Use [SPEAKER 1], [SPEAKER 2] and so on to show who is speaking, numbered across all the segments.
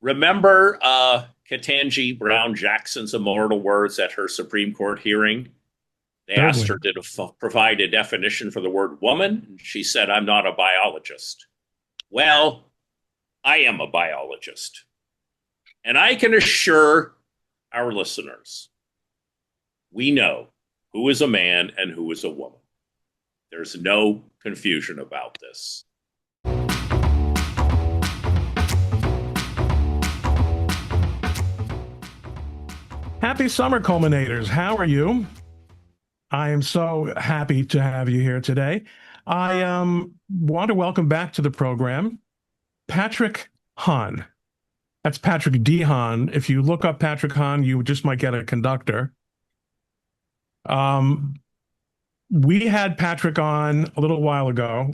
[SPEAKER 1] Remember Ketanji Brown Jackson's immortal words at her Supreme Court hearing? They asked
[SPEAKER 2] Certainly.
[SPEAKER 1] her to provide a definition for the word woman. She said, I'm not a biologist. Well, I am a biologist. And I can assure our listeners we know who is a man and who is a woman. There's no confusion about this.
[SPEAKER 2] Happy summer, culminators. How are you? I am so happy to have you here today. I want to welcome back to the program Patrick Hahn. That's Patrick D. Hahn. If you look up Patrick Hahn, you just might get a conductor. Um, we had Patrick on a little while ago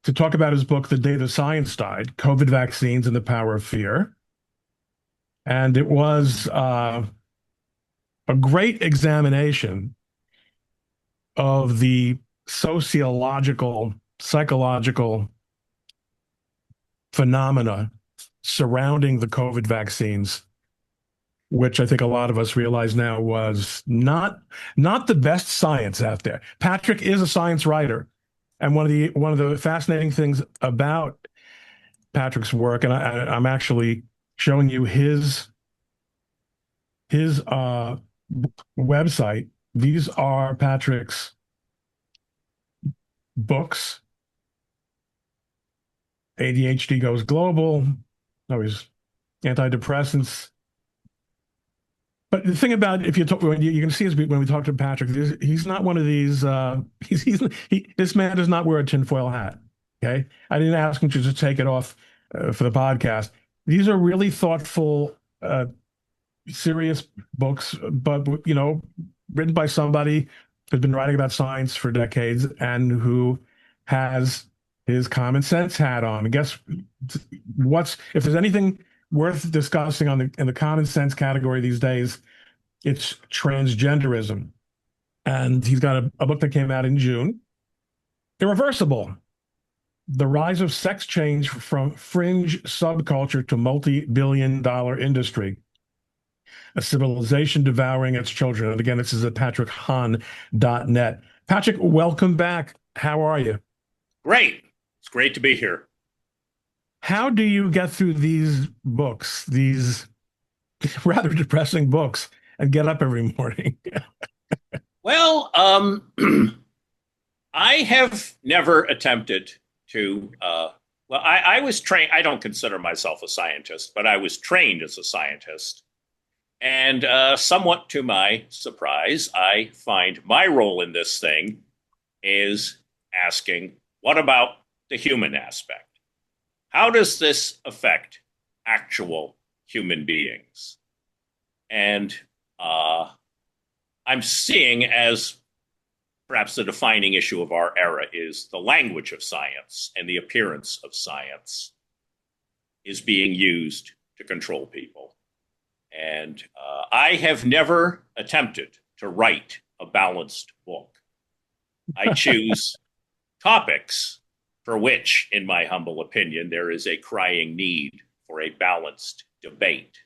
[SPEAKER 2] to talk about his book, The Day the Science Died, COVID Vaccines and the Power of Fear. And it was a great examination of the sociological, psychological phenomena surrounding the COVID vaccines, which I think a lot of us realize now was not the best science out there. Patrick is a science writer, and one of the fascinating things about Patrick's work, and I'm actually showing you his website. These are Patrick's books. ADHD Goes Global. No, he's antidepressants. But the thing about if you talk, when you can see when we talk to Patrick, he's not one of these. This man does not wear a tinfoil hat. Okay, I didn't ask him to just take it off for the podcast. These are really thoughtful, serious books, but written by somebody who's been writing about science for decades and who has his common sense hat on. And guess what's if there's anything worth discussing in the common sense category these days, it's transgenderism. And he's got a book that came out in June, Irreversible: The Rise of Sex Change from Fringe Subculture to Multi-Billion-Dollar Industry, a civilization devouring its children. And again, this is at patrickhahn.net. Patrick, welcome back. How are you?
[SPEAKER 1] Great. It's great to be here.
[SPEAKER 2] How do you get through these books, these rather depressing books, and get up every morning?
[SPEAKER 1] Well, I have never attempted to. I was trained. I don't consider myself a scientist, but I was trained as a scientist. And somewhat to my surprise, I find my role in this thing is asking, what about the human aspect? How does this affect actual human beings? And I'm seeing as perhaps the defining issue of our era is the language of science and the appearance of science is being used to control people. And I have never attempted to write a balanced book. I choose topics for which, in my humble opinion, there is a crying need for a balanced debate.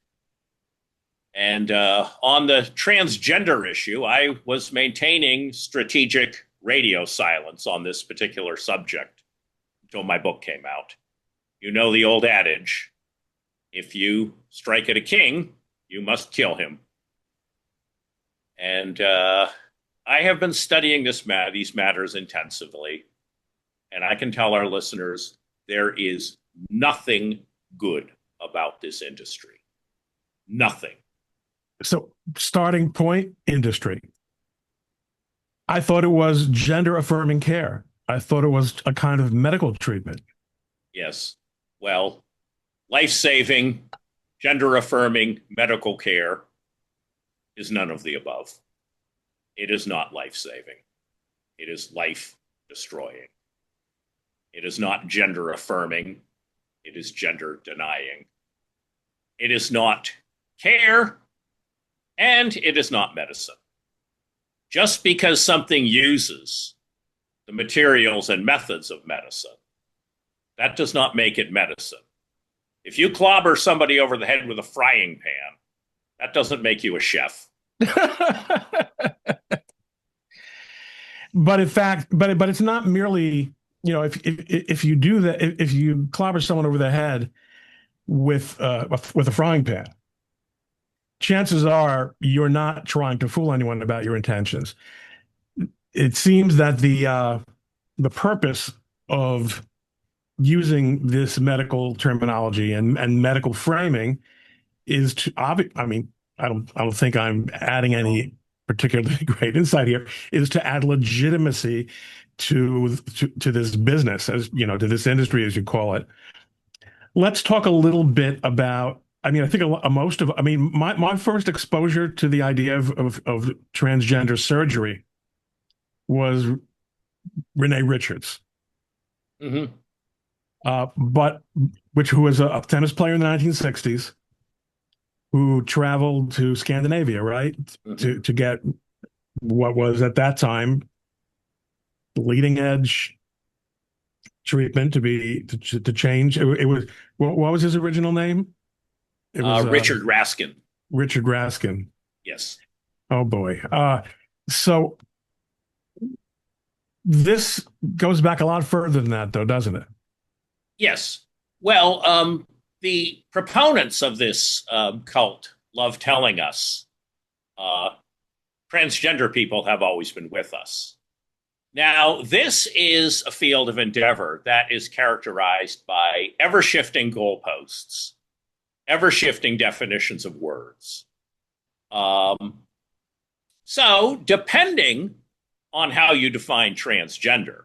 [SPEAKER 1] And on the transgender issue, I was maintaining strategic radio silence on this particular subject until my book came out. You know the old adage, if you strike at a king, you must kill him. And I have been studying these matters intensively. And I can tell our listeners there is nothing good about this industry. Nothing.
[SPEAKER 2] So, starting point, industry. I thought it was gender affirming care. I thought it was a kind of medical treatment.
[SPEAKER 1] Yes. Well, life saving, gender affirming medical care is none of the above. It is not life saving, it is life destroying. It is not gender affirming, it is gender denying. It is not care, and it is not medicine. Just because something uses the materials and methods of medicine, that does not make it medicine. If you clobber somebody over the head with a frying pan, that doesn't make you a chef.
[SPEAKER 2] But in fact, but it's not merely, if you do that, if you clobber someone over the head with a frying pan, chances are you're not trying to fool anyone about your intentions. It seems that the purpose of using this medical terminology and medical framing is to I mean, I don't think I'm adding any particularly great insight here, is to add legitimacy to this business, as to this industry, as you call it. Let's talk a little bit about. I mean, I think most of. I mean, my first exposure to the idea of transgender surgery was Renee Richards,
[SPEAKER 1] Mm-hmm.
[SPEAKER 2] but who was a tennis player in the 1960s, who traveled to Scandinavia, right,
[SPEAKER 1] Mm-hmm.
[SPEAKER 2] to get what was at that time leading edge treatment to change. It was what was his original name? It was
[SPEAKER 1] Richard Raskin.
[SPEAKER 2] Richard Raskin.
[SPEAKER 1] Yes.
[SPEAKER 2] Oh boy. So this goes back a lot further than that, though, doesn't it?
[SPEAKER 1] Yes. Well, the proponents of this cult love telling us uh, transgender people have always been with us. Now, this is a field of endeavor that is characterized by ever shifting goalposts, ever shifting definitions of words. Um, so, depending on how you define transgender,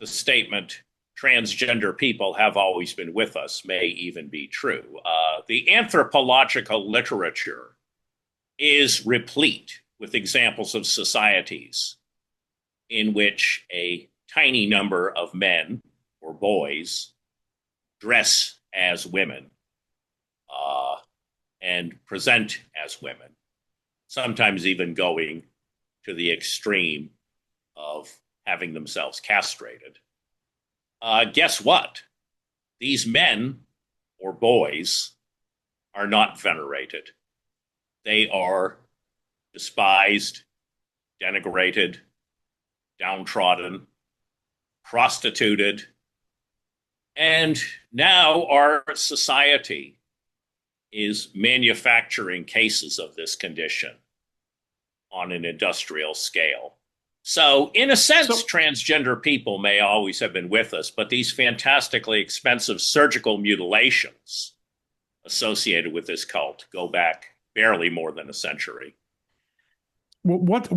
[SPEAKER 1] the statement transgender people have always been with us may even be true. The anthropological literature is replete with examples of societies in which a tiny number of men or boys dress as women uh, and present as women, sometimes even going to the extreme of having themselves castrated. Guess what? These men or boys are not venerated. They are despised, denigrated, downtrodden, prostituted. And now our society is manufacturing cases of this condition on an industrial scale. So, in a sense, transgender people may always have been with us, but these fantastically expensive surgical mutilations associated with this cult go back barely more than a century.
[SPEAKER 2] What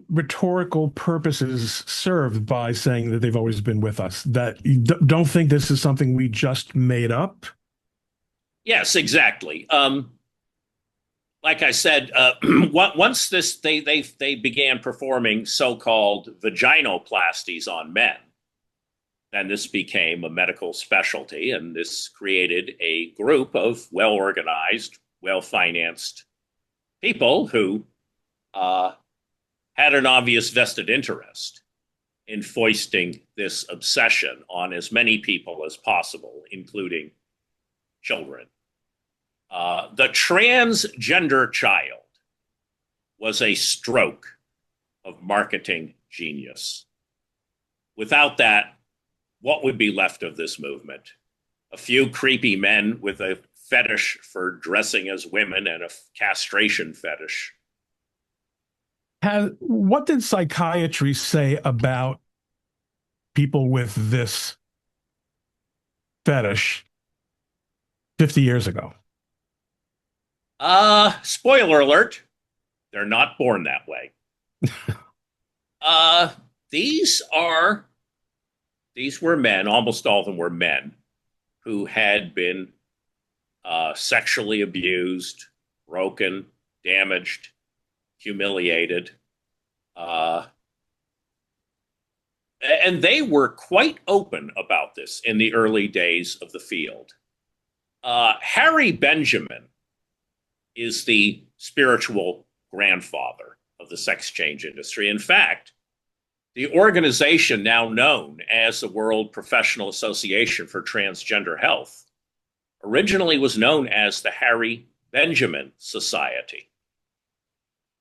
[SPEAKER 2] rhetorical purposes served by saying that they've always been with us? That you don't think this is something we just made up?
[SPEAKER 1] Yes, exactly. Like I said, once they began performing so-called vaginoplasties on men, then this became a medical specialty, and this created a group of well-organized, well-financed people who uh, had an obvious vested interest in foisting this obsession on as many people as possible, including children. The transgender child was a stroke of marketing genius. Without that, what would be left of this movement? A few creepy men with a fetish for dressing as women and a castration fetish.
[SPEAKER 2] What did psychiatry say about people with this fetish 50 years ago?
[SPEAKER 1] Spoiler alert, they're not born that way. Uh, these are these were men, almost all of them were men who had been sexually abused, broken, damaged, humiliated. Uh, and they were quite open about this in the early days of the field. Harry Benjamin is the spiritual grandfather of the sex change industry. In fact, the organization now known as the World Professional Association for Transgender Health originally was known as the Harry Benjamin Society.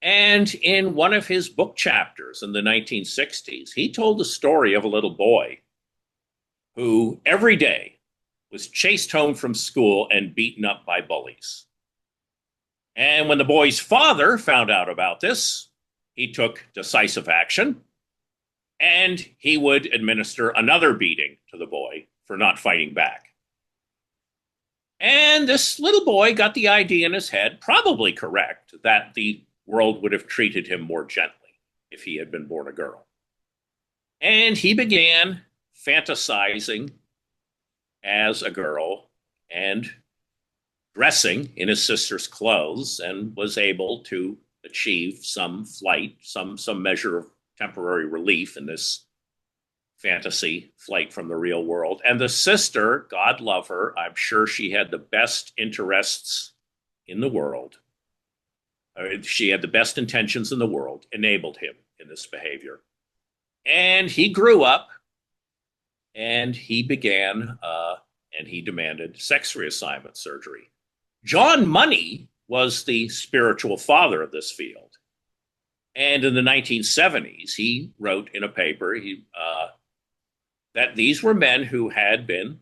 [SPEAKER 1] And in one of his book chapters in the 1960s, he told the story of a little boy who every day was chased home from school and beaten up by bullies. And when the boy's father found out about this, he took decisive action and he would administer another beating to the boy for not fighting back. And this little boy got the idea in his head, probably correct, that the world would have treated him more gently if he had been born a girl. And he began fantasizing as a girl and dressing in his sister's clothes, and was able to achieve some flight, some measure of temporary relief in this fantasy flight from the real world. And the sister, God love her, I'm sure she had the best interests in the world. She had the best intentions in the world, enabled him in this behavior. And he grew up and he began and he demanded sex reassignment surgery. John Money was the spiritual father of this field. And in the 1970s, he wrote in a paper that these were men who had been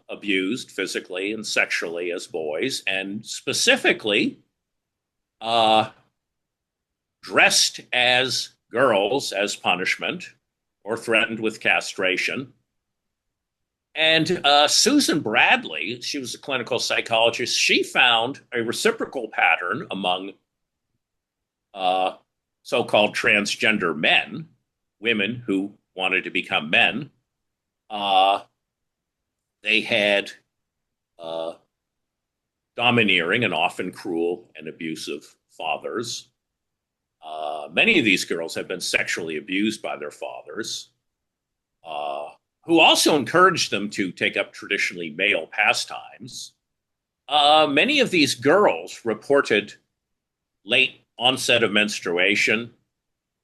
[SPEAKER 1] abused physically and sexually as boys, and specifically dressed as girls as punishment or threatened with castration. And Susan Bradley, she was a clinical psychologist, she found a reciprocal pattern among so-called transgender men, women who wanted to become men. They had domineering and often cruel and abusive fathers. Many of these girls had been sexually abused by their fathers, who also encouraged them to take up traditionally male pastimes. Many of these girls reported late onset of menstruation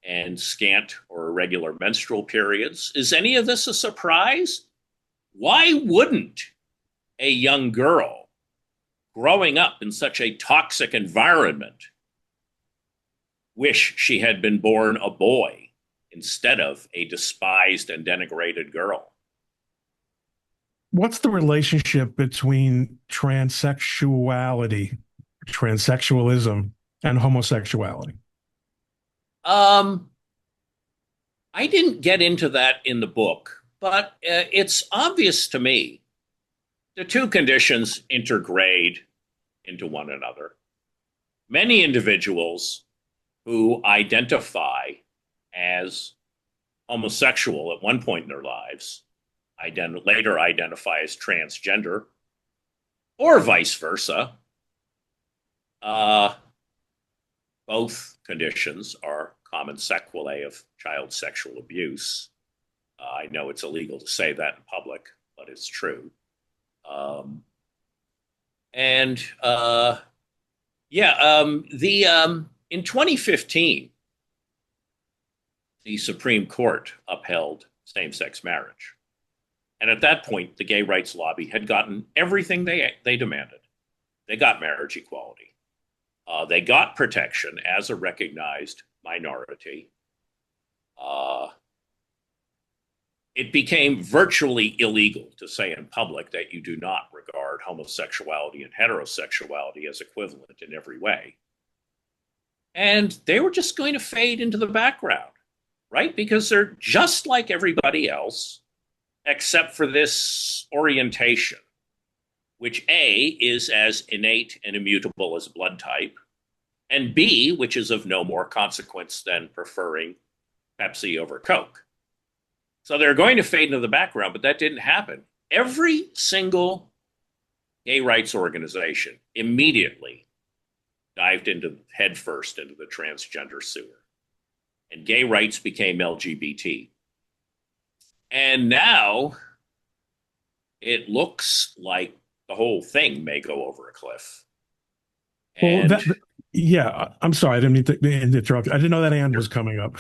[SPEAKER 1] and scant or irregular menstrual periods. Is any of this a surprise? Why wouldn't a young girl growing up in such a toxic environment wish she had been born a boy instead of a despised and denigrated girl?
[SPEAKER 2] What's the relationship between transsexuality, transsexualism, and homosexuality?
[SPEAKER 1] I didn't get into that in the book, but it's obvious to me the two conditions intergrade into one another. Many individuals who identify as homosexual at one point in their lives later identify as transgender, or vice versa. Both conditions are common sequelae of child sexual abuse. I know it's illegal to say that in public, but it's true. In 2015, the Supreme Court upheld same-sex marriage. And at that point, the gay rights lobby had gotten everything they demanded. They got marriage equality. They got protection as a recognized minority. It became virtually illegal to say in public that you do not regard homosexuality and heterosexuality as equivalent in every way. And they were just going to fade into the background, right? Because they're just like everybody else, except for this orientation, which A, is as innate and immutable as blood type, and B, which is of no more consequence than preferring Pepsi over Coke. So they're going to fade into the background, but that didn't happen. Every single gay rights organization immediately dived headfirst into the transgender sewer. And gay rights became LGBT. And now it looks like the whole thing may go over a cliff. And
[SPEAKER 2] well, I'm sorry, I didn't mean to interrupt. I didn't know that hand was coming up.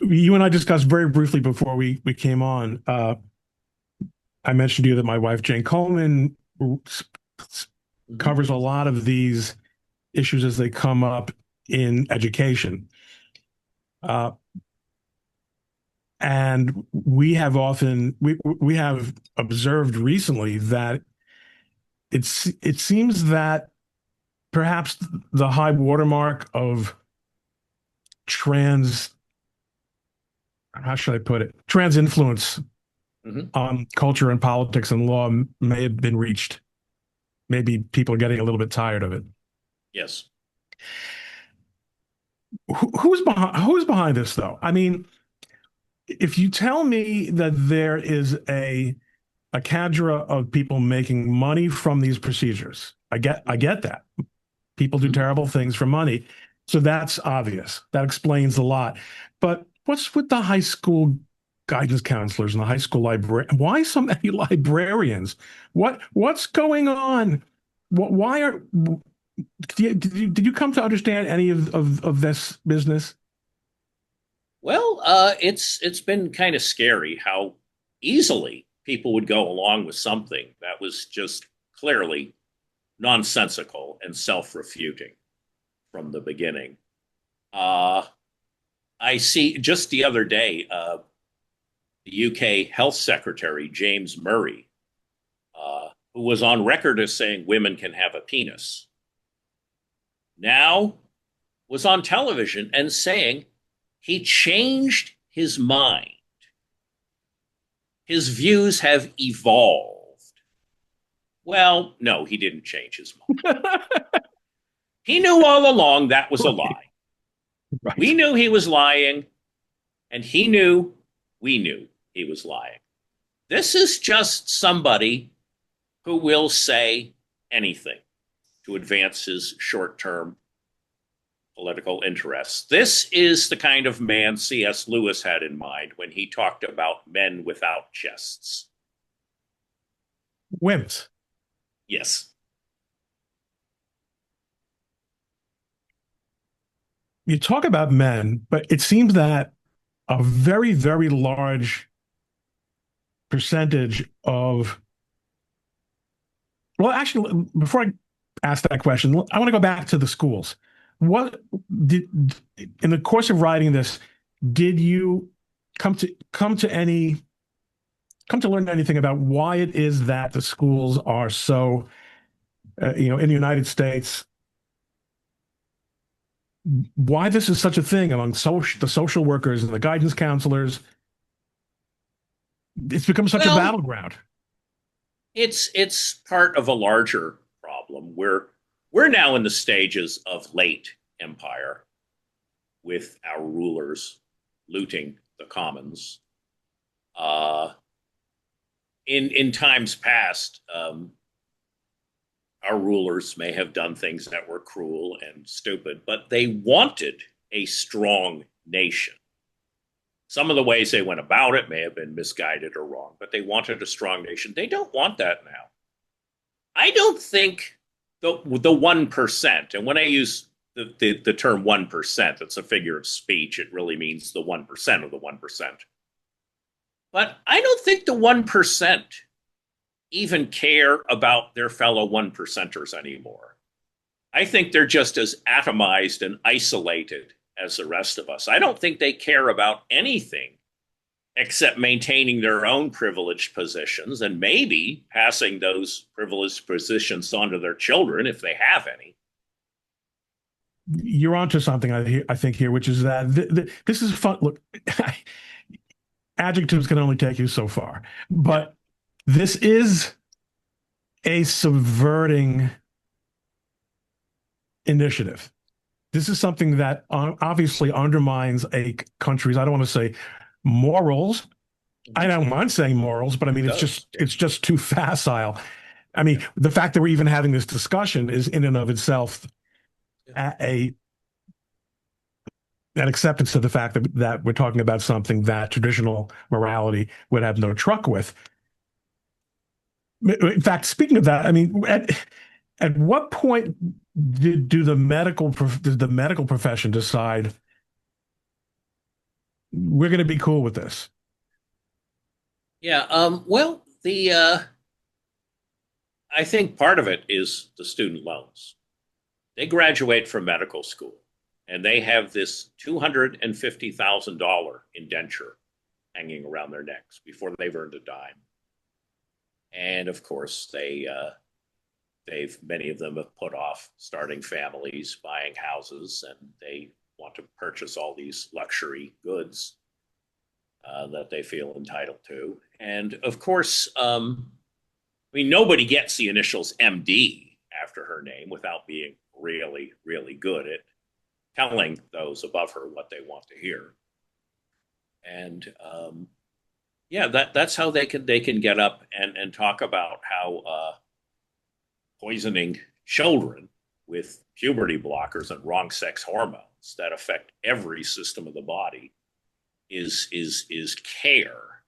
[SPEAKER 2] You and I discussed very briefly before we came on. I mentioned to you that my wife, Jane Coleman,
[SPEAKER 1] Mhm.
[SPEAKER 2] covers a lot of these issues as they come up in education. Uh, and we have observed recently that it seems that perhaps the high watermark of trans how should I put it trans influence
[SPEAKER 1] Mhm.
[SPEAKER 2] on culture and politics and law may have been reached. Maybe people are getting a little bit tired of it.
[SPEAKER 1] Yes.
[SPEAKER 2] Who's behind this though? I mean, if you tell me that there is a cadre of people making money from these procedures, I
[SPEAKER 1] Mhm.
[SPEAKER 2] get that. People do
[SPEAKER 1] Mhm.
[SPEAKER 2] terrible things for money. So that's obvious. That explains a lot. But what's with the high school guidance counselors and the high school library? Why so many librarians? What's going on? Why are did you come to understand any of this business?
[SPEAKER 1] Well, it's been kind of scary how easily people would go along with something that was just clearly nonsensical and self-refuting from the beginning. Uh, I see just the other day, the UK Health Secretary James Murray, who was on record as saying women can have a penis, now was on television and saying he changed his mind. His views have evolved. Well, no, he didn't change his mind. He knew all along that was a
[SPEAKER 2] Right,
[SPEAKER 1] lie. We
[SPEAKER 2] right.
[SPEAKER 1] knew he was lying, and he knew we knew he was lying. This is just somebody who will say anything to advance his short term political interests. This is the kind of man C.S. Lewis had in mind when he talked about men without chests.
[SPEAKER 2] Wimps.
[SPEAKER 1] Yes.
[SPEAKER 2] You talk about men, but it seems that a very, very large percentage of, well, actually, before I ask that question, I want to go back to the schools. What did, in the course of writing this, did you come to any come to learn anything about why it is that the schools are so, in the United States, why this is such a thing among the social workers and the guidance counselors? It's become such a
[SPEAKER 1] Well,
[SPEAKER 2] battleground.
[SPEAKER 1] it's part of a larger problem. We're now in the stages of late empire with our rulers looting the commons. Uh, in times past, our rulers may have done things that were cruel and stupid, but they wanted a strong nation. Some of the ways they went about it may have been misguided or wrong, but they wanted a strong nation. They don't want that now. I don't think the 1%, and when I use the term 1%, it's a figure of speech. It really means the 1% of the 1%. But I don't think the 1% even care about their fellow 1%ers anymore. I think they're just as atomized and isolated as the rest of us. I don't think they care about anything except maintaining their own privileged positions and maybe passing those privileged positions on to their children if they have any.
[SPEAKER 2] You're onto something I think here, which is that this is fun. Look, adjectives can only take you so far,
[SPEAKER 1] Yeah.
[SPEAKER 2] but this is a subverting initiative. This is something that obviously undermines a country's, I don't want to say morals. I
[SPEAKER 1] Mm-hmm.
[SPEAKER 2] don't mind saying morals, but I mean,
[SPEAKER 1] It does.
[SPEAKER 2] it's just too facile. I
[SPEAKER 1] Yeah.
[SPEAKER 2] mean, the fact that we're even having this discussion is in and of itself
[SPEAKER 1] Yeah.
[SPEAKER 2] a an acceptance of the fact that we're talking about something that traditional morality would have no truck with. In fact, speaking of that, I mean, at what point does the medical profession decide we're going to be cool with this?
[SPEAKER 1] Yeah. Well, the I think part of it is the student loans. They graduate from medical school and they have this $250,000 indenture hanging around their necks before they've earned a dime. And of course, they've many of them have put off starting families, buying houses, and they want to purchase all these luxury goods that they feel entitled to. And of course, I mean, nobody gets the initials MD after her name without being really, really good at telling those above her what they want to hear. And yeah, that's how they can get up and talk about how poisoning children with puberty blockers and wrong sex hormones that affect every system of the body is care.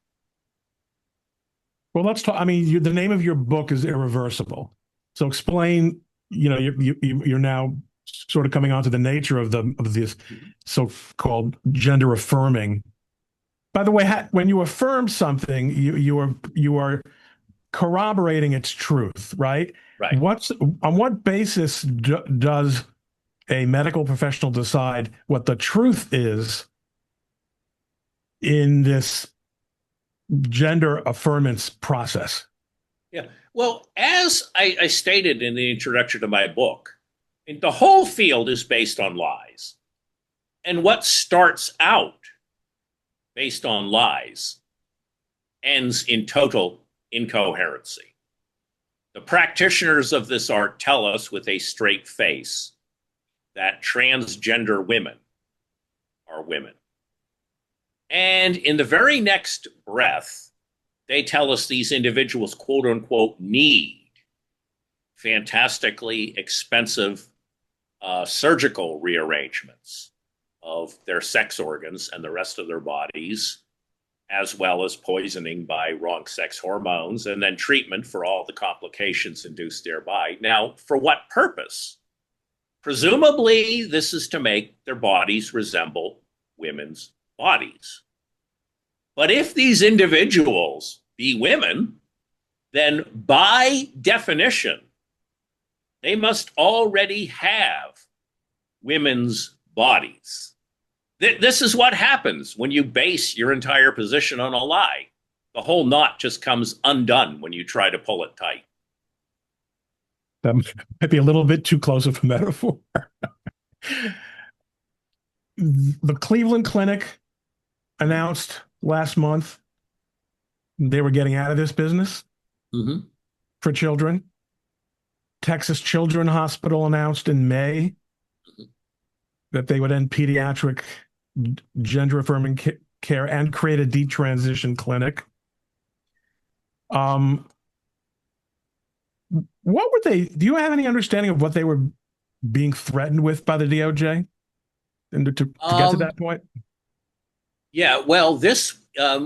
[SPEAKER 2] Well, let's talk. I mean, the name of your book is Irreversible. So explain. You're now sort of coming onto the nature of this so-called gender affirming. By the way, when you affirm something, you are corroborating its truth, right?
[SPEAKER 1] Right.
[SPEAKER 2] On what basis does a medical professional decide what the truth is in this gender affirmance process?
[SPEAKER 1] Yeah. Well, as I stated in the introduction to my book, the whole field is based on lies. And what starts out based on lies ends in total incoherency. The practitioners of this art tell us with a straight face that transgender women are women. And in the very next breath, they tell us these individuals, quote unquote, need fantastically expensive surgical rearrangements of their sex organs and the rest of their bodies, as well as poisoning by wrong sex hormones, and then treatment for all the complications induced thereby. Now, for what purpose? Presumably, this is to make their bodies resemble women's bodies. But if these individuals be women, then by definition, they must already have women's bodies. This is what happens when you base your entire position on a lie. The whole knot just comes undone when you try to pull it tight.
[SPEAKER 2] That might be a little bit too close of a metaphor. The Cleveland Clinic announced last month they were getting out of this business for children. Texas Children's Hospital announced in May that they would end pediatric gender affirming care and create a detransition clinic. What were they? Do you have any understanding of what they were being threatened with by the DOJ, and to get to that point?
[SPEAKER 1] Yeah, well, they won't.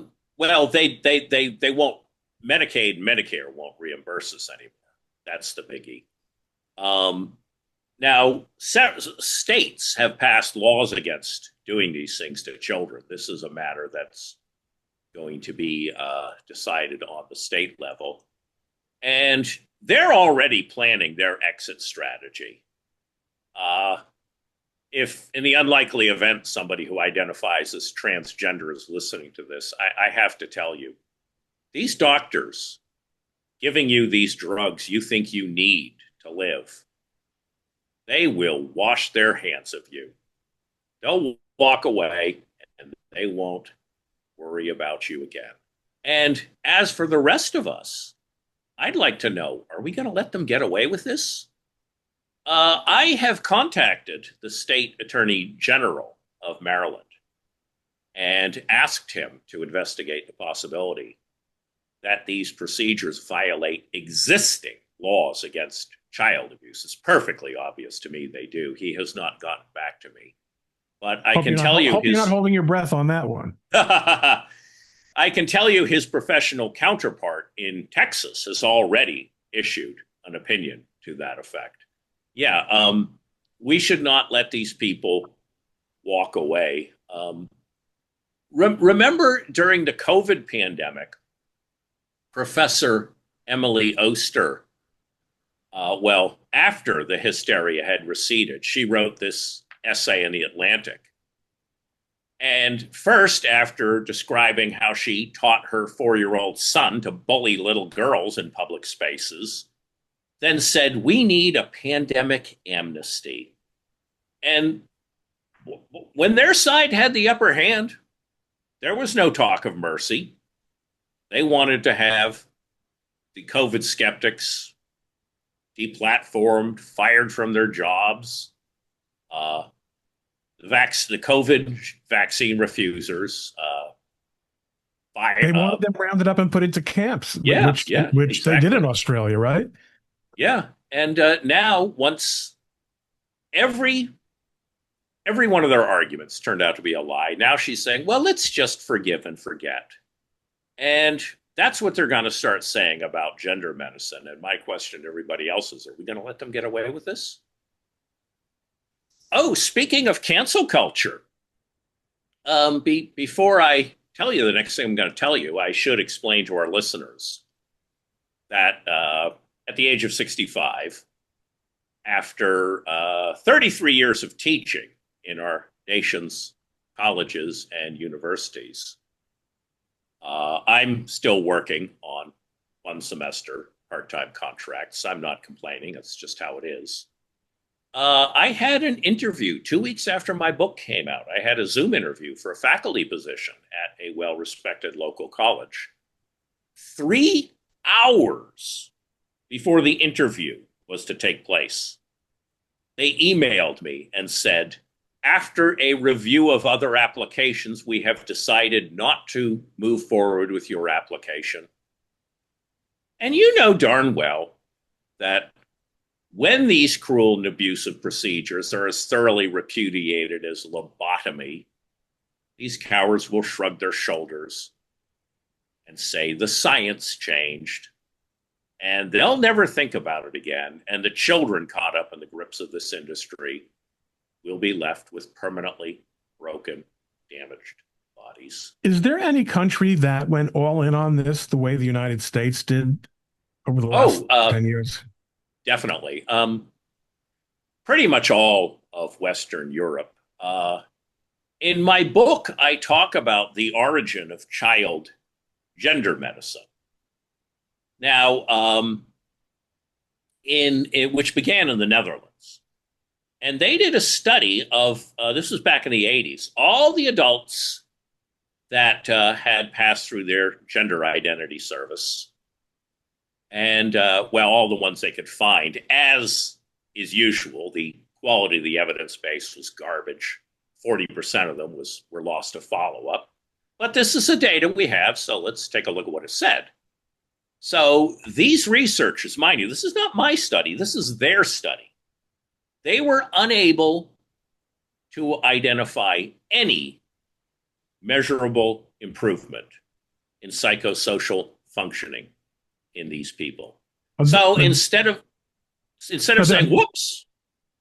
[SPEAKER 1] Medicaid and Medicare won't reimburse us anymore. That's the biggie. Now, states have passed laws against doing these things to children. This is a matter that's going to be decided on the state level. And they're already planning their exit strategy. If, in the unlikely event, somebody who identifies as transgender is listening to this, I have to tell you, these doctors giving you these drugs you think you need to live, they will wash their hands of you. They'll walk away and they won't worry about you again. And as for the rest of us, I'd like to know, are we going to let them get away with this? I have contacted the state attorney general of Maryland and asked him to investigate the possibility that these procedures violate existing laws against child abuse. It's perfectly obvious to me they do. He has not gotten back to me. But I can tell you,
[SPEAKER 2] you're not holding your breath on that one.
[SPEAKER 1] I can tell you his professional counterpart in Texas has already issued an opinion to that effect. Yeah, we should not let these people walk away. Remember during the COVID pandemic, Professor Emily Oster, well, after the hysteria had receded, she wrote this essay in The Atlantic. And first, after describing how she taught her 4-year-old son to bully little girls in public spaces, then said, "We need a pandemic amnesty." And when their side had the upper hand, there was no talk of mercy. They wanted to have the COVID skeptics deplatformed, fired from their jobs, uh, the COVID vaccine refusers.
[SPEAKER 2] They wanted them rounded up and put into camps,
[SPEAKER 1] Yeah,
[SPEAKER 2] which
[SPEAKER 1] yeah,
[SPEAKER 2] which they did
[SPEAKER 1] exactly.
[SPEAKER 2] in Australia, right?
[SPEAKER 1] Yeah, and now once every every one of their arguments turned out to be a lie, now she's saying, "Well, let's just forgive and forget," and that's what they're going to start saying about gender medicine. And my question to everybody else is, are we going to let them get away with this? Oh, speaking of cancel culture, before I tell you the next thing I'm going to tell you, I should explain to our listeners that at the age of 65, after 33 years of teaching in our nation's colleges and universities, I'm still working on one semester part-time contracts. I'm not complaining. It's just how it is. I had an interview 2 weeks after my book came out. I had a Zoom interview for a faculty position at a well-respected local college. 3 hours before the interview was to take place, they emailed me and said, "After a review of other applications, we have decided not to move forward with your application." And you know darn well that when these cruel and abusive procedures are as thoroughly repudiated as lobotomy, these cowards will shrug their shoulders and say the science changed, and they'll never think about it again. And the children caught up in the grips of this industry will be left with permanently broken, damaged bodies.
[SPEAKER 2] Is there any country that went all in on this the way the United States did over the last
[SPEAKER 1] Oh,
[SPEAKER 2] 10 years?
[SPEAKER 1] definitely. Pretty much all of Western Europe. In my book, I talk about the origin of child gender medicine. Now, in which began in the Netherlands, and they did a study of this was back in the 80s. All the adults that had passed through their gender identity service, and well, all the ones they could find, as is usual, the quality of the evidence base was garbage. 40% of them were lost to follow up. But this is the data we have, so let's take a look at what it said. So these researchers, mind you, this is not my study, this is their study. They were unable to identify any measurable improvement in psychosocial functioning in these people. So instead of saying, "Whoops,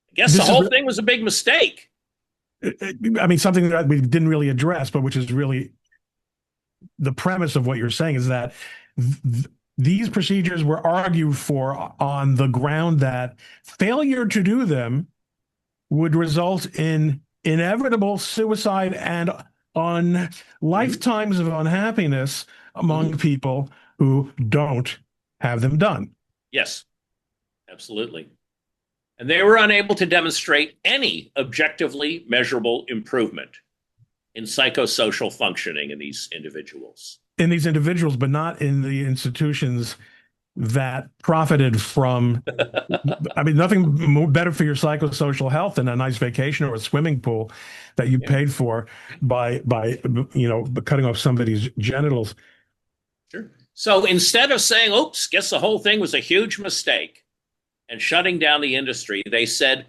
[SPEAKER 1] I guess the whole thing was a big mistake."
[SPEAKER 2] I mean, something that we didn't really address, but which is really the premise of what you're saying, is that these procedures were argued for on the ground that failure to do them would result in inevitable suicide and on lifetimes of unhappiness among people who don't have them done.
[SPEAKER 1] Yes, absolutely. And they were unable to demonstrate any objectively measurable improvement in psychosocial functioning in these individuals.
[SPEAKER 2] But not in the institutions that profited from, I mean, nothing more better for your psychosocial health than a nice vacation or a swimming pool that you paid for by cutting off somebody's genitals.
[SPEAKER 1] Sure. So instead of saying, "Oops, guess the whole thing was a huge mistake," and shutting down the industry, they said,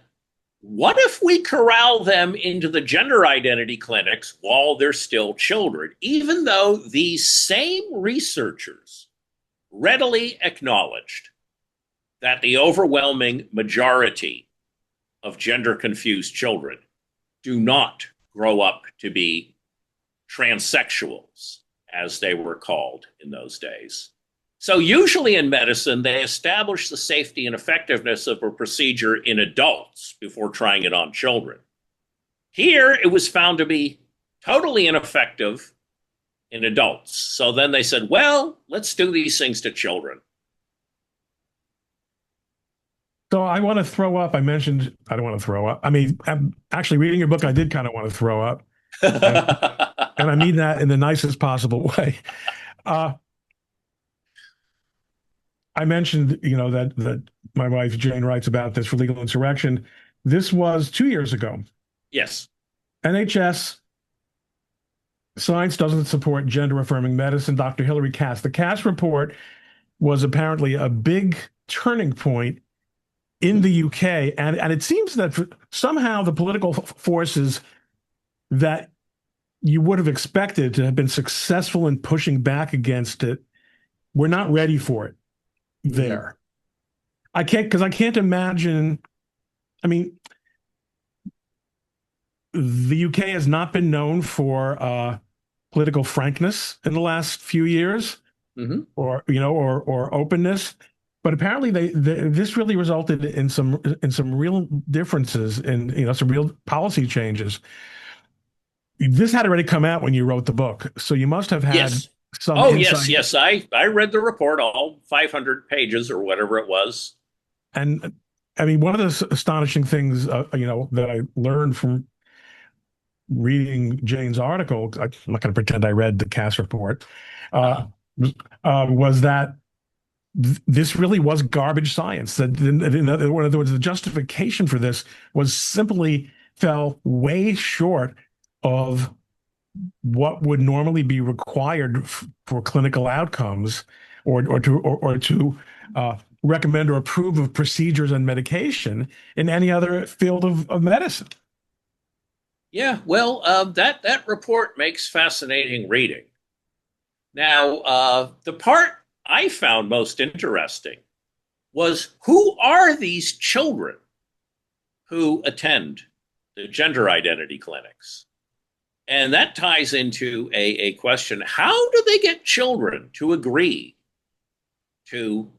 [SPEAKER 1] "What if we corral them into the gender identity clinics while they're still children?" Even though these same researchers readily acknowledged that the overwhelming majority of gender confused children do not grow up to be transsexuals, as they were called in those days. So, usually in medicine, they establish the safety and effectiveness of a procedure in adults before trying it on children. Here, it was found to be totally ineffective in adults. So then they said, well, let's do these things to children.
[SPEAKER 2] So I want to throw up. I mentioned I don't want to throw up. I mean, I'm actually reading your book, I did kind of want to throw up, and I mean that in the nicest possible way. Uh, I mentioned, that my wife Jane writes about this for Legal Insurrection. This was 2 years ago.
[SPEAKER 1] Yes.
[SPEAKER 2] NHS science doesn't support gender affirming medicine. Dr. Hilary Cass. The Cass report was apparently a big turning point in the UK, and it seems that somehow the political forces that you would have expected to have been successful in pushing back against it were not ready for it there. I can't imagine. I mean, the UK has not been known for political frankness in the last few years, or openness. But apparently, this really resulted in some real differences in some real policy changes. This had already come out when you wrote the book, so you must have had
[SPEAKER 1] Yes.
[SPEAKER 2] some
[SPEAKER 1] Oh, yes,
[SPEAKER 2] insight.
[SPEAKER 1] yes. I read the report, all 500 pages or whatever it was.
[SPEAKER 2] And I mean, one of the astonishing things that I learned from reading Jane's article, I'm not going to pretend I read the Cass report, uh,
[SPEAKER 1] Uh,
[SPEAKER 2] was that this really was garbage science. That in other words, the justification for this was simply fell way short of what would normally be required for clinical outcomes, or to recommend or approve of procedures and medication in any other field of medicine.
[SPEAKER 1] yeah, well, that report makes fascinating reading. Now, the part I found most interesting was who are these children who attend the gender identity clinics? And that ties into a question: how do they get children to agree to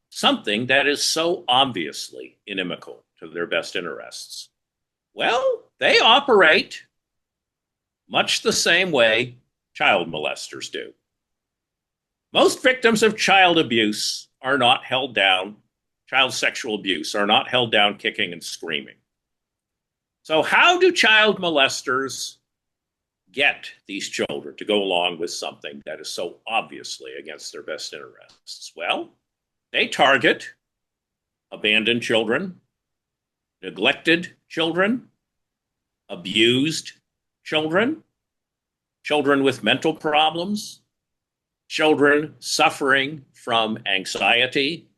[SPEAKER 1] something that is so obviously inimical to their best interests? Well, they operate much the same way child molesters do. Most victims of child abuse are not held down, child sexual abuse are not held down kicking and screaming. So, how do child molesters get these children to go along with something that is so obviously against their best interests? Well, they target abandoned children, neglected children, abused children, children with mental problems, children suffering from anxiety,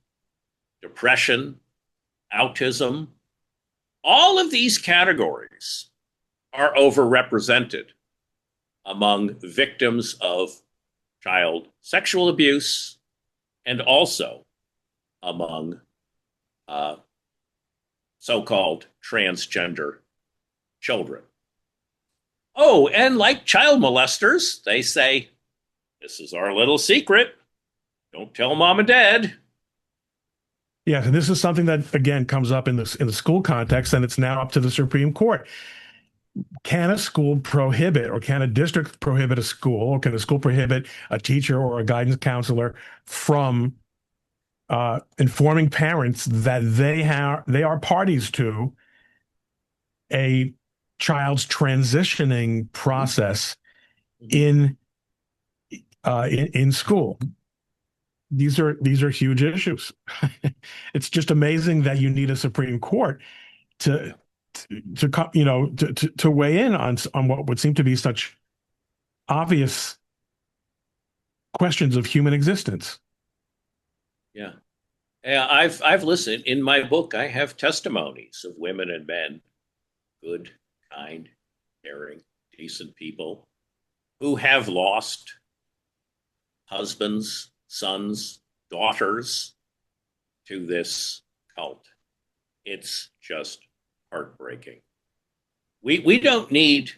[SPEAKER 1] depression, autism. All of these categories are overrepresented among victims of child sexual abuse and also among so-called transgender children. Oh, and like child molesters, they say, this is our little secret. Don't tell mom and dad.
[SPEAKER 2] Yes, and this is something that again comes up in the school context, and it's now up to the Supreme Court. Can a school prohibit, or can a district prohibit a school, or can a school prohibit a teacher or a guidance counselor from informing parents that they are parties to a child's transitioning process in school? These are huge issues. It's just amazing that you need a Supreme Court to to weigh in on what would seem to be such obvious questions of human existence.
[SPEAKER 1] Yeah. Yeah, I've listened. In my book, I have testimonies of women and men, good, kind, caring, decent people who have lost husbands, sons, daughters to this cult. It's just heartbreaking. We don't need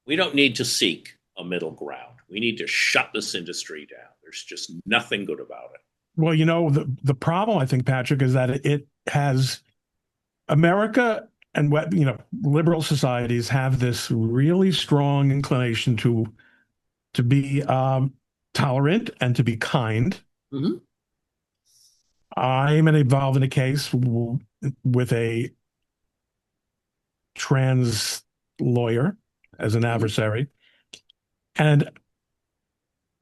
[SPEAKER 1] to seek a middle ground. We need to shut this industry down. There's just nothing good about it.
[SPEAKER 2] Well, the problem, I think, Patrick, is that it has America and what, liberal societies have this really strong inclination to be tolerant and to be kind.
[SPEAKER 1] Mm-hmm.
[SPEAKER 2] I'm involved in a case with a trans lawyer as an
[SPEAKER 1] Mm-hmm.
[SPEAKER 2] adversary, and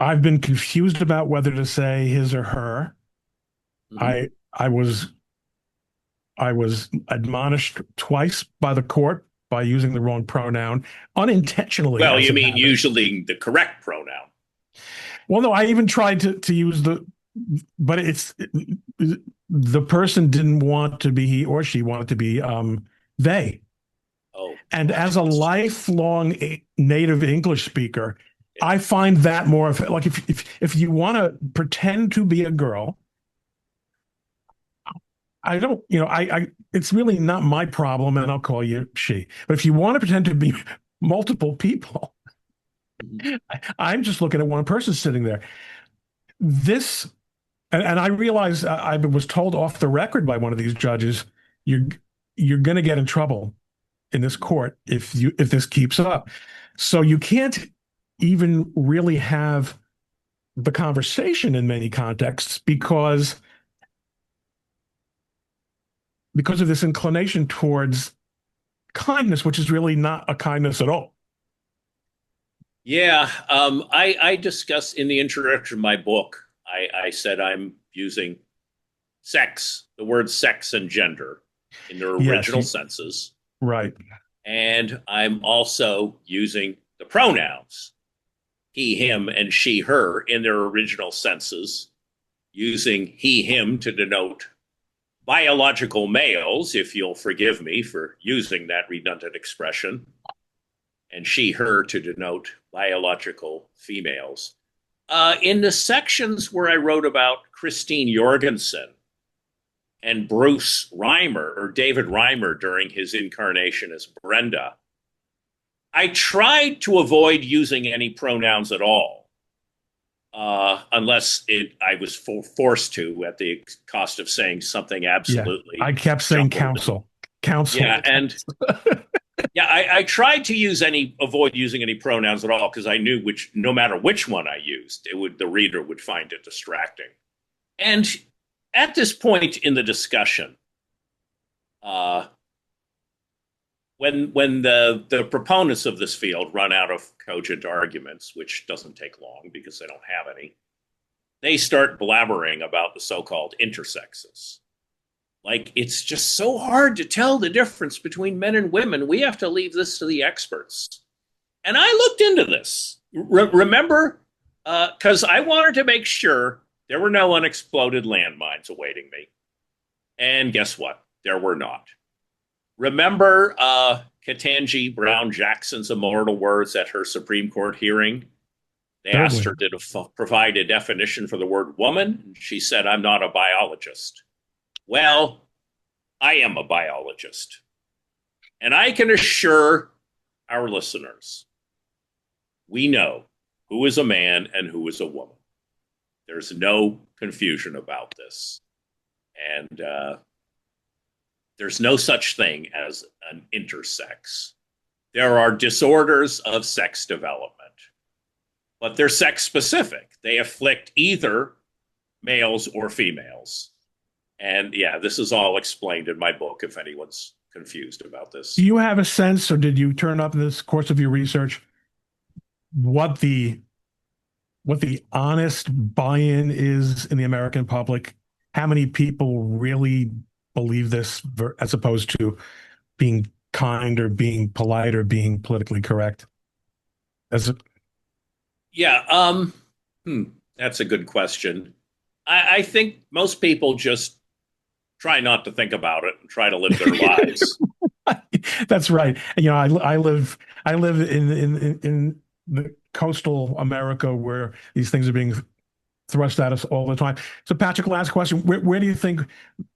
[SPEAKER 2] I've been confused about whether to say his or her.
[SPEAKER 1] Mm-hmm.
[SPEAKER 2] I was admonished twice by the court by using the wrong pronoun unintentionally,
[SPEAKER 1] Well,
[SPEAKER 2] as
[SPEAKER 1] you
[SPEAKER 2] it
[SPEAKER 1] mean
[SPEAKER 2] happened.
[SPEAKER 1] usually the correct pronoun.
[SPEAKER 2] Well, no, I even tried to use but the person didn't want to be he or she wanted to be they.
[SPEAKER 1] Oh,
[SPEAKER 2] And
[SPEAKER 1] well,
[SPEAKER 2] as a lifelong native English speaker,
[SPEAKER 1] yeah.
[SPEAKER 2] I find that more like if you want to pretend to be a girl, I don't, it's really not my problem, and I'll call you she. But if you want to pretend to be multiple people,
[SPEAKER 1] Mhm.
[SPEAKER 2] I'm just looking at one person sitting there. This, and I realize I was told off the record by one of these judges, you're you're going to get in trouble in this court if this keeps up. So you can't even really have the conversation in many contexts because of this inclination towards kindness, which is really not a kindness at all.
[SPEAKER 1] Yeah, I discuss in the introduction of my book. I said I'm using the word sex and gender in their
[SPEAKER 2] Yes,
[SPEAKER 1] original senses,
[SPEAKER 2] right.
[SPEAKER 1] and I'm also using the pronouns he, him, and she, her in their original senses, using he, him to denote biological males, if you'll forgive me for using that redundant expression, and she, her to denote biological females. In the sections where I wrote about Christine Jorgensen and Bruce Reimer, or David Reimer during his incarnation as Brenda, I tried to avoid using any pronouns at all, unless I was forced to at the cost of saying something
[SPEAKER 2] Yeah.
[SPEAKER 1] absolutely
[SPEAKER 2] I kept saying
[SPEAKER 1] jumbled.
[SPEAKER 2] counsel.
[SPEAKER 1] Yeah, and yeah, I tried to avoid using any pronouns at all because I knew no matter which one I used, the reader would find it distracting. And at this point in the discussion, uh, when the proponents of this field run out of cogent arguments, which doesn't take long because they don't have any, they start blabbering about the so-called intersexes. Like, it's just so hard to tell the difference between men and women. We have to leave this to the experts. And I looked into this. Remember, because I wanted to make sure there were no unexploded landmines awaiting me. And guess what? There were not. Remember Ketanji Brown Jackson's immortal words at her Supreme Court hearing? They asked
[SPEAKER 2] Certainly.
[SPEAKER 1] her to provide a definition for the word woman. She said, I'm not a biologist. Well, I am a biologist. And I can assure our listeners, we know who is a man and who is a woman. There's no confusion about this. And there's no such thing as an intersex. There are disorders of sex development, but they're sex specific. They afflict either males or females. And yeah, this is all explained in my book if anyone's confused about
[SPEAKER 2] Do
[SPEAKER 1] this.
[SPEAKER 2] you have a sense, or did you turn up in this course of your research what the honest buy-in is in the American public? How many people really believe this as opposed to being kind or being polite or being politically correct? As a,
[SPEAKER 1] Yeah, hmm, that's a good question. I think most people just try not to think about it and try to live their lives.
[SPEAKER 2] that's right. I live in the coastal America where these things are being thrust at us all the time. So, Patrick, last question: where do you think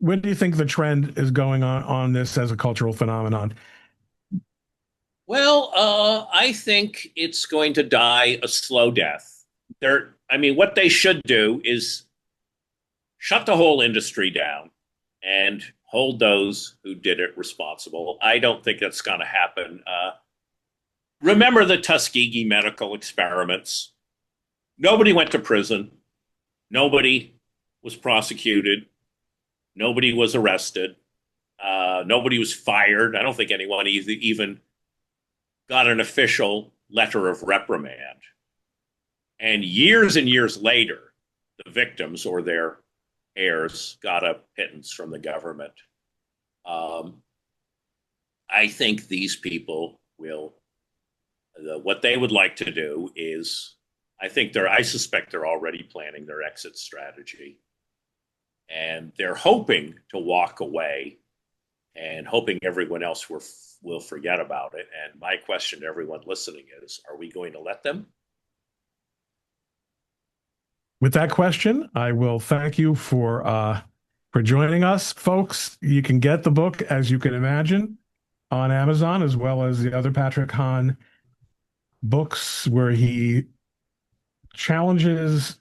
[SPEAKER 2] the trend is going on this as a cultural phenomenon?
[SPEAKER 1] Well, I think it's going to die a slow death. I mean, what they should do is shut the whole industry down and hold those who did it responsible. I don't think that's going to happen. Remember the Tuskegee medical experiments? Nobody went to prison. Nobody was prosecuted. Nobody was arrested. Nobody was fired. I don't think anyone even got an official letter of reprimand. And years later, the victims or their heirs got a pittance from the government. Um, I think these people will, what they would like to do is, I suspect they're already planning their exit strategy. And they're hoping to walk away and hoping everyone else will forget about it. And my question to everyone listening is, are we going to let them?
[SPEAKER 2] With that question, I will thank you for joining us, folks. You can get the book, as you can imagine, on Amazon, as well as the other Patrick Hahn books, where he challenges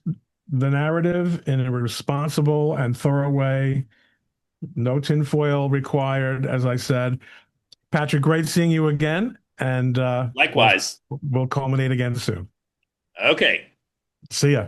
[SPEAKER 2] the narrative in a responsible and thorough way. No tinfoil required, as I said. Patrick, great seeing you again, and
[SPEAKER 1] Likewise.
[SPEAKER 2] we'll culminate again soon.
[SPEAKER 1] Okay.
[SPEAKER 2] See ya.